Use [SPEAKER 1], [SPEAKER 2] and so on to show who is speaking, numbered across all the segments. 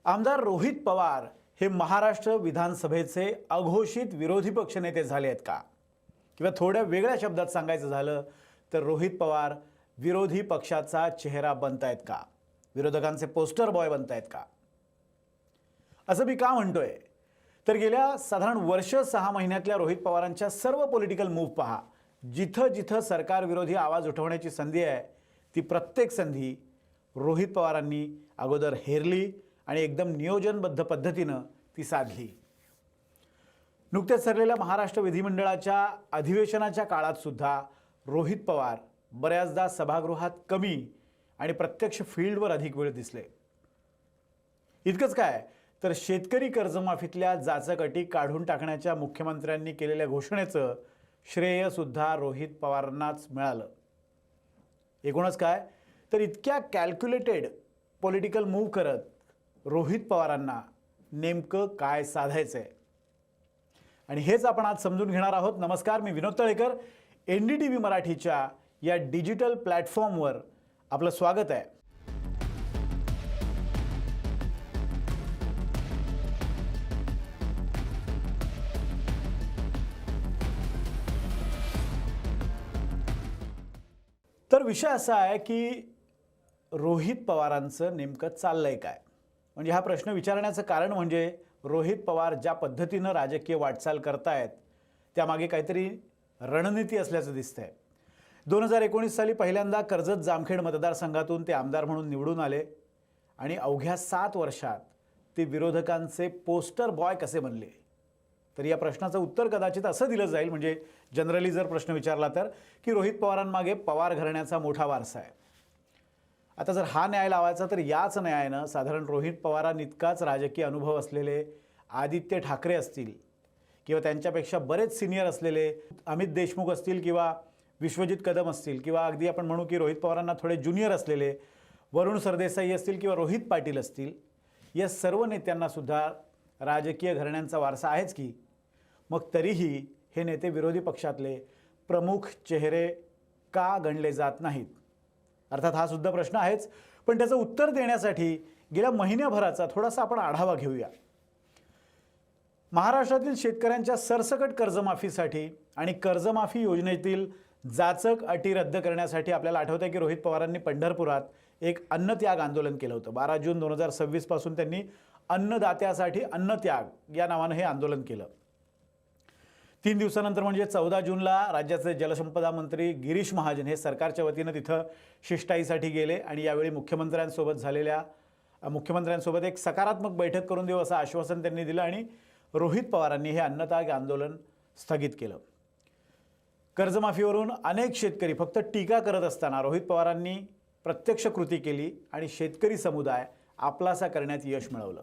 [SPEAKER 1] आमदार रोहित पवार हे महाराष्ट्र विधानसभेचे अघोषित विरोधी पक्षनेते झाले आहेत का? किंवा थोड्या वेगळ्या शब्दात सांगायचं झालं तर रोहित पवार विरोधी पक्षाचा चेहरा बनतायत का? विरोधकांचे पोस्टर बॉय बनतायत का? असं मी का म्हणतोय तर गेल्या साधारण वर्ष 6 महिन्यातल्या रोहित पवारांच्या सर्व पॉलिटिकल मूव्ह पहा. जिथं जिथं सरकार विरोधी आवाज उठवण्याची संधी आहे ती प्रत्येक संधी रोहित पवारांनी अगोदर हेरली आणि एकदम नियोजनबद्ध पद्धतीनं ती साधली. नुकत्याच सरलेल्या महाराष्ट्र विधिमंडळाच्या अधिवेशनाच्या काळात सुद्धा रोहित पवार बऱ्याचदा सभागृहात कमी आणि प्रत्यक्ष फील्डवर अधिक वेळ दिसले. इतकंच काय तर शेतकरी कर्जमाफीतल्या जाचक अटी काढून टाकण्याच्या मुख्यमंत्र्यांनी केलेल्या घोषणेचं श्रेय सुद्धा रोहित पवारांनाच मिळालं. एकूणच काय तर इतक्या कॅल्क्युलेटेड पॉलिटिकल मूव्ह करत रोहित पवारांना नेमकं काय साधायचंय आणि हेच आपण आज समजून घेणार आहोत. नमस्कार, मी विनोद तळेकर. NDTV मराठीच्या या डिजिटल प्लॅटफॉर्मवर आपलं स्वागत आहे. तर विषय असा आहे की रोहित पवारांचं नेमकं चाललंय काय? म्हणजे हा प्रश्न विचारण्याचं कारण म्हणजे रोहित पवार ज्या पद्धतीनं राजकीय वाटचाल करतायत त्यामागे काहीतरी रणनीती असल्याचं दिसतंय. 2019 साली पहिल्यांदा कर्जत जामखेड मतदारसंघातून ते आमदार म्हणून निवडून आले आणि अवघ्या 7 वर्षात ते विरोधकांचे पोस्टर बॉय कसे बनले? तर या प्रश्नाचं उत्तर कदाचित असं दिलं जाईल, म्हणजे जनरली जर प्रश्न विचारला तर, की रोहित पवारांमागे पवार घराण्याचा मोठा वारसा आहे. आता जर हा न्याय लावायचा तर याच न्यायानं साधारण रोहित पवारांइतकाच राजकीय अनुभव असलेले आदित्य ठाकरे असतील किंवा त्यांच्यापेक्षा बरेच सिनियर असलेले अमित देशमुख असतील किंवा विश्वजित कदम असतील किंवा अगदी आपण म्हणू की रोहित पवारांना थोडे ज्युनियर असलेले वरुण सरदेसाई असतील किंवा रोहित पाटील असतील, या सर्व नेत्यांना सुद्धा राजकीय घराण्यांचा वारसा आहेच की. मग तरीही हे नेते विरोधी पक्षातले प्रमुख चेहरे का गणले जात नाहीत? अर्थात हा सुद्धा प्रश्न आहेच, पण त्याचं उत्तर देण्यासाठी गेल्या महिन्याभराचा थोडासा आपण आढावा घेऊया. महाराष्ट्रातील शेतकऱ्यांच्या सरसकट कर्जमाफीसाठी आणि कर्जमाफी योजनेतील जाचक अटी रद्द करण्यासाठी आपल्याला आठवतं आहे की रोहित पवारांनी पंढरपुरात एक अन्नत्याग आंदोलन केलं होतं. 12 जून 2026 पासून त्यांनी अन्नदात्यासाठी अन्नत्याग या नावानं हे आंदोलन केलं. 3 दिवसानंतर म्हणजे 14 जूनला राज्याचे जलसंपदा मंत्री गिरीश महाजन हे सरकारच्या वतीनं तिथं शिष्टाईसाठी गेले आणि यावेळी मुख्यमंत्र्यांसोबत एक सकारात्मक बैठक करून देऊ असं आश्वासन त्यांनी दिलं आणि रोहित पवारांनी हे अन्नत्याग आंदोलन स्थगित केलं. कर्जमाफीवरून अनेक शेतकरी फक्त टीका करत असताना रोहित पवारांनी प्रत्यक्ष कृती केली आणि शेतकरी समुदाय आपलासा करण्यात यश मिळवलं.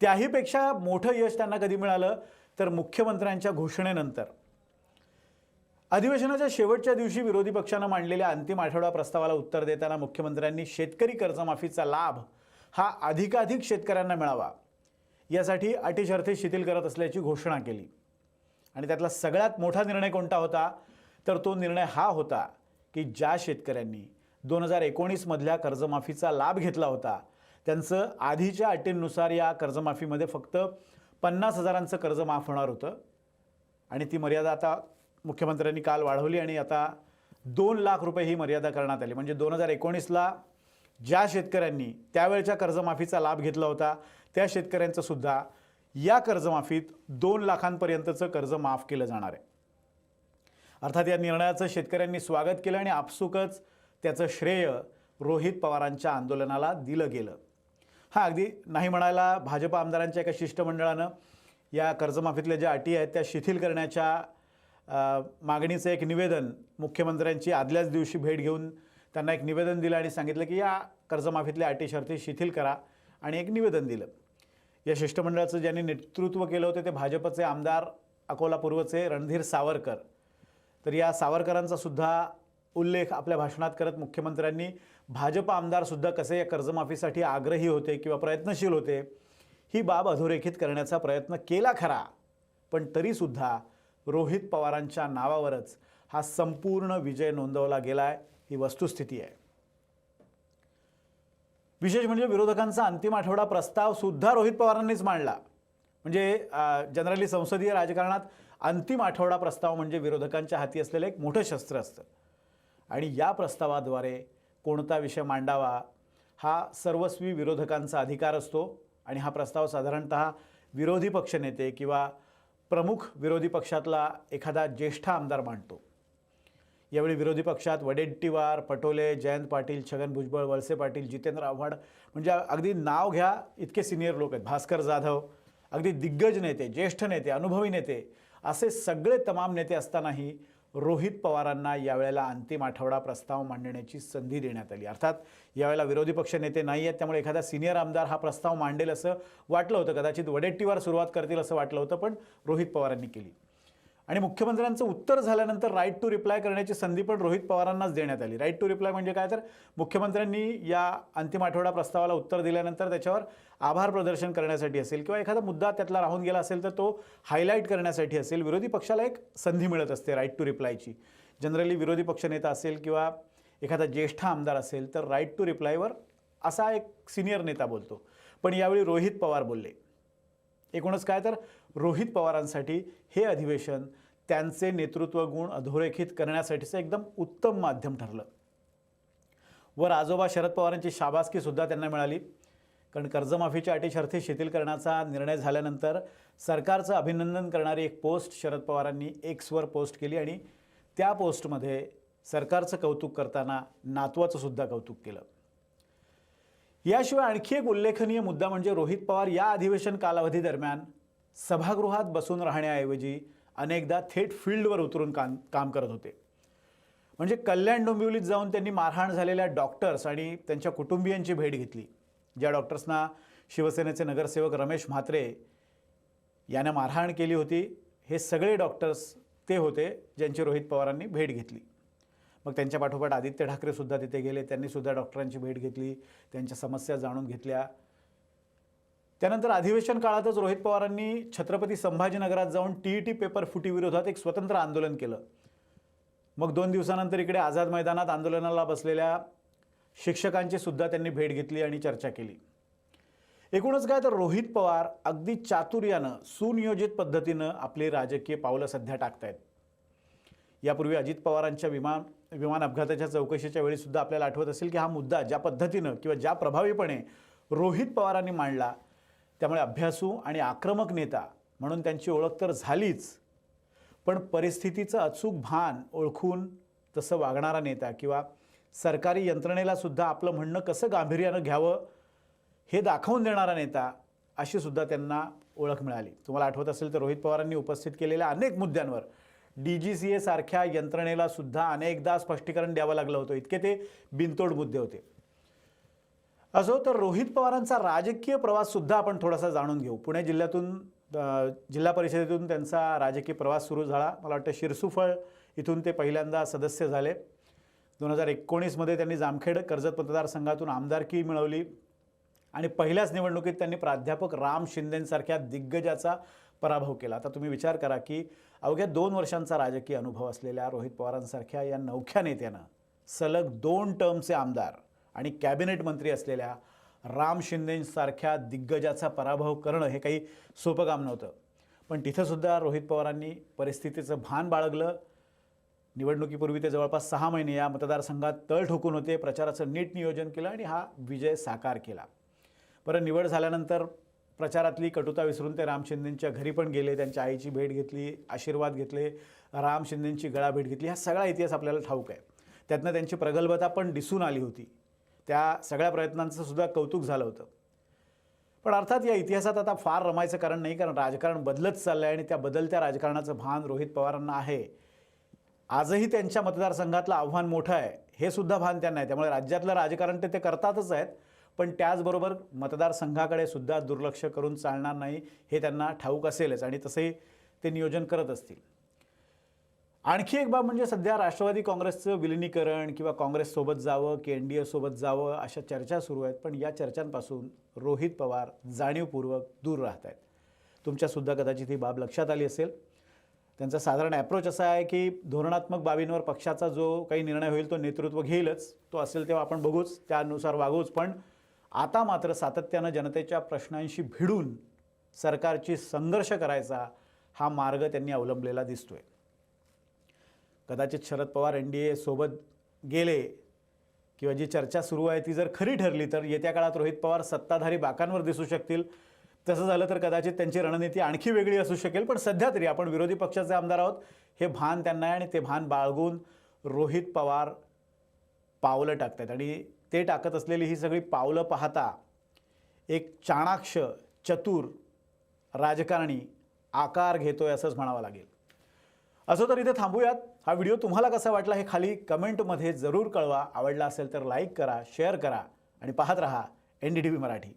[SPEAKER 1] त्याहीपेक्षा मोठं यश त्यांना कधी मिळालं तर मुख्यमंत्र्यांच्या घोषणेनंतर. अधिवेशनाच्या शेवटच्या दिवशी विरोधी पक्षानं मांडलेल्या अंतिम आठवडा प्रस्तावाला उत्तर देताना मुख्यमंत्र्यांनी शेतकरी कर्जमाफीचा लाभ हा अधिकाधिक शेतकऱ्यांना मिळावा यासाठी अटी शर्ती शिथिल करत असल्याची घोषणा केली. आणि त्यातला सगळ्यात मोठा निर्णय कोणता होता तर तो निर्णय हा होता की ज्या शेतकऱ्यांनी 2019 मधल्या कर्जमाफीचा लाभ घेतला होता त्यांचं आधीच्या अटींनुसार या कर्जमाफीमध्ये फक्त 50,000चं कर्ज माफ होणार होतं आणि ती मर्यादा आता मुख्यमंत्र्यांनी काल वाढवली आणि आता 2 लाख रुपये ही मर्यादा करण्यात आली. म्हणजे 2019ला ज्या शेतकऱ्यांनी त्यावेळच्या कर्जमाफीचा लाभ घेतला होता त्या शेतकऱ्यांचं सुद्धा या कर्जमाफीत 2 लाखांपर्यंतचं कर्ज माफ केलं जाणार आहे. अर्थात या निर्णयाचं शेतकऱ्यांनी स्वागत केलं आणि आपसुकच त्याचं श्रेय रोहित पवारांच्या आंदोलनाला दिलं गेलं. हा अगदी नाही म्हणायला भाजप आमदारांच्या एका शिष्टमंडळानं या कर्जमाफीतल्या ज्या अटी आहेत त्या शिथिल करण्याच्या मागणीचं एक निवेदन मुख्यमंत्र्यांची आदल्याच दिवशी भेट घेऊन त्यांना एक निवेदन दिलं आणि सांगितलं की या कर्जमाफीतल्या अटी शर्ती शिथिल करा आणि एक निवेदन दिलं. या शिष्टमंडळाचं ज्यांनी नेतृत्व केलं होतं ते भाजपचे आमदार अकोला पूर्वचे रणधीर सावरकर. तर या सावरकरांचा सुद्धा उल्लेख आपल्या भाषणात करत मुख्यमंत्र्यांनी भाजप आमदारसुद्धा कसे या कर्जमाफीसाठी आग्रही होते किंवा प्रयत्नशील होते ही बाब अधोरेखित करण्याचा प्रयत्न केला खरा, पण तरीसुद्धा रोहित पवारांच्या नावावरच हा संपूर्ण विजय नोंदवला गेलाय ही वस्तुस्थिती आहे. विशेष म्हणजे विरोधकांचा अंतिम आठवडा प्रस्ताव सुद्धा रोहित पवारांनीच मांडला. म्हणजे जनरली संसदीय राजकारणात अंतिम आठवडा प्रस्ताव म्हणजे विरोधकांच्या हाती असलेलं एक मोठं शस्त्र असतं आणि या प्रस्तावाद्वारे कोणता विषय मांडावा हा सर्वस्वी विरोधकांचा अधिकार असतो आणि हा प्रस्ताव साधारणतः विरोधी पक्षनेते किंवा प्रमुख विरोधी पक्षातला एखादा ज्येष्ठ आमदार मांडतो. यावेळी विरोधी पक्षात वडेट्टीवार, पटोले, जयंत पाटील, छगन भुजबळ, वळसे पाटील, जितेंद्र आव्हाड म्हणजे अगदी नाव घ्या इतके सिनियर लोक आहेत. भास्कर जाधव, अगदी दिग्गज नेते, ज्येष्ठ नेते, अनुभवी नेते असे सगळे तमाम नेते असतानाही रोहित पवारांना यावेळेला अंतिम आठवडा प्रस्ताव मांडण्याची संधी देण्यात आली. अर्थात यावेळेला विरोधी पक्ष नेते नाही आहेत त्यामुळे एखादा सिनियर आमदार हा प्रस्ताव मांडेल असं वाटलं होतं. कदाचित वडेट्टीवार सुरुवात करतील असं वाटलं होतं पण रोहित पवारांनी केली. आणि मुख्यमंत्र्यांचं उत्तर झाल्यानंतर राईट टू रिप्लाय करण्याची संधी पण रोहित पवारांनाच देण्यात आली. राईट टू रिप्लाय म्हणजे काय तर मुख्यमंत्र्यांनी या अंतिम आठवडा प्रस्तावाला उत्तर दिल्यानंतर त्याच्यावर आभार प्रदर्शन करण्यासाठी असेल किंवा एखादा मुद्दा त्यातला राहून गेला असेल तर तो हायलाईट करण्यासाठी असेल विरोधी पक्षाला एक संधी मिळत असते राईट टू रिप्लायची. जनरली विरोधी पक्षनेता असेल किंवा एखादा ज्येष्ठ आमदार असेल तर राईट टू रिप्लायवर असा एक सिनियर नेता बोलतो. पण यावेळी रोहित पवार बोलले. एकूणच काय तर रोहित पवारांसाठी हे अधिवेशन त्यांचे नेतृत्व गुण अधोरेखित करण्यासाठीचं एकदम उत्तम माध्यम ठरलं. वर आजोबा शरद पवारांची शाबासकी सुद्धा त्यांना मिळाली. कारण कर्जमाफीच्या अटी शर्ती शिथिल करण्याचा निर्णय झाल्यानंतर सरकारचं अभिनंदन करणारी एक पोस्ट शरद पवारांनी एक्सवर पोस्ट केली आणि त्या पोस्टमध्ये सरकारचं कौतुक करताना नातवाचं सुद्धा कौतुक केलं. याशिवाय आणखी एक उल्लेखनीय मुद्दा म्हणजे रोहित पवार या अधिवेशन कालावधी दरम्यान सभागृहात बसून राहण्याऐवजी अनेकदा थेट फील्डवर उतरून काम करत होते. म्हणजे कल्याण डोंबिवलीत जाऊन त्यांनी मारहाण झालेल्या डॉक्टर्स आणि त्यांच्या कुटुंबियांची भेट घेतली. ज्या डॉक्टर्सना शिवसेनेचे नगरसेवक रमेश म्हात्रे याने मारहाण केली होती हे सगळे डॉक्टर्स ते होते ज्यांची रोहित पवारांनी भेट घेतली. मग त्यांच्या पाठोपाठ आदित्य ठाकरेसुद्धा तिथे गेले. त्यांनीसुद्धा डॉक्टरांची भेट घेतली, त्यांच्या समस्या जाणून घेतल्या. त्यानंतर अधिवेशन काळातच रोहित पवारांनी छत्रपती संभाजीनगरात जाऊन TET पेपर फुटीविरोधात एक स्वतंत्र आंदोलन केलं. मग 2 दिवसानंतर इकडे आझाद मैदानात आंदोलनाला बसलेल्या शिक्षकांची सुद्धा त्यांनी भेट घेतली आणि चर्चा केली. एकूणच काय तर रोहित पवार अगदी चातुर्यानं सुनियोजित पद्धतीनं आपली राजकीय पावलं सध्या टाकतायत. यापूर्वी अजित पवारांच्या विमान अपघाताच्या चौकशीच्या वेळी सुद्धा आपल्याला आठवत असेल की हा मुद्दा ज्या पद्धतीनं किंवा ज्या प्रभावीपणे रोहित पवारांनी मांडला त्यामुळे अभ्यासू आणि आक्रमक नेता म्हणून त्यांची ओळख तर झालीच, पण परिस्थितीचं अचूक भान ओळखून तसं वागणारा नेता किंवा सरकारी यंत्रणेला सुद्धा आपलं म्हणणं कसं गांभीर्यानं घ्यावं हे दाखवून देणारा नेता अशी सुद्धा त्यांना ओळख मिळाली. तुम्हाला आठवत असेल तर रोहित पवारांनी उपस्थित केलेल्या अनेक मुद्द्यांवर DGCA सारख्या यंत्रणेला सुद्धा अनेकदा स्पष्टीकरण द्यावं लागलं होतं. इतके ते बिनतोड मुद्दे होते. असो तर रोहित पवारांचा राजकीय प्रवास सुद्धा आपण थोडासा जाणून घेऊ. पुणे जिल्ह्यातून जिल्हा परिषदेतून त्यांचा राजकीय प्रवास सुरू झाला. मला वाटतं शिरसुफळ इथून ते पहिल्यांदा सदस्य झाले. 2019मध्ये त्यांनी जामखेड कर्जत मतदारसंघातून आमदारकी मिळवली आणि पहिल्याच निवडणुकीत त्यांनी प्राध्यापक राम शिंदेंसारख्या दिग्गजाचा पराभव केला. आता तुम्ही विचार करा की अवघ्या 2 वर्षांचा राजकीय अनुभव असलेल्या रोहित पवारांसारख्या या नवख्या नेत्यानं सलग 2 टर्मचे आमदार आणि कॅबिनेट मंत्री असलेल्या राम शिंदेंसारख्या दिग्गजाचा पराभव करणं हे काही सोपं काम नव्हतं. पण तिथंसुद्धा रोहित पवारांनी परिस्थितीचं भान बाळगलं. निवडणुकीपूर्वी ते जवळपास 6 महिने या मतदारसंघात तळ ठोकून होते. प्रचाराचं नीट नियोजन केलं आणि हा विजय साकार केला. बरं, निवड झाल्यानंतर प्रचारातली कटुता विसरून ते राम शिंदेंच्या घरी पण गेले. त्यांच्या आईची भेट घेतली, आशीर्वाद घेतले, राम शिंदेंची गळाभेट घेतली. हा सगळा इतिहास आपल्याला ठाऊक आहे. त्यातनं त्यांची प्रगल्भता पण दिसून आली होती. त्या सगळ्या प्रयत्नांचं सुद्धा कौतुक झालं होतं. पण अर्थात या इतिहासात आता फार रमायचं कारण नाही, कारण राजकारण बदलत चाललं आहे आणि त्या बदलत्या राजकारणाचं भान रोहित पवारांना आहे. आजही त्यांच्या मतदारसंघातलं आव्हान मोठं आहे हे सुद्धा भान त्यांना आहे. त्यामुळे राज्यातलं राजकारण ते करतातच आहेत, पण त्याचबरोबर मतदारसंघाकडे सुद्धा दुर्लक्ष करून चालणार नाही हे त्यांना ठाऊक असेलच आणि तसंही ते नियोजन करत असतील. आणखी एक बाब म्हणजे सध्या राष्ट्रवादी काँग्रेसचं विलिनीकरण किंवा काँग्रेससोबत जावं की NDA सोबत जावं अशा चर्चा सुरू आहेत. पण या चर्चांपासून रोहित पवार जाणीवपूर्वक दूर राहत आहेत. तुमच्यासुद्धा कदाचित ही बाब लक्षात आली असेल. त्यांचा साधारण ॲप्रोच असा आहे की धोरणात्मक बाबींवर पक्षाचा जो काही निर्णय होईल तो नेतृत्व घेईलच. तो असेल तेव्हा आपण बघूच, त्यानुसार वागूच. पण आता मात्र सातत्यानं जनतेच्या प्रश्नांशी भिडून सरकारची संघर्ष करायचा हा मार्ग त्यांनी अवलंबलेला दिसतोय. कदाचित शरद पवार NDA सोबत गेले किंवा जी चर्चा सुरू आहे ती जर खरी ठरली तर येत्या काळात रोहित पवार सत्ताधारी बाकांवर दिसू शकतील. तसं झालं तर कदाचित त्यांची रणनीती आणखी वेगळी असू शकेल. पण सध्या तरी आपण विरोधी पक्षाचे आमदार आहोत हे भान त्यांना आहे आणि ते भान बाळगून रोहित पवार पावलं टाकतात आणि ते टाकत असलेली ही सगळी पावलं पाहता एक चाणाक्ष चतुर राजकारणी आकार घेतोय असंच म्हणावं लागेल. असो तर इथे थांबूयात. हा व्हिडिओ तुम्हाला कसा वाटला हे खाली कमेंटमध्ये जरूर कळवा. आवडला असेल तर लाईक करा, शेअर करा आणि पाहत रहा NDTV मराठी.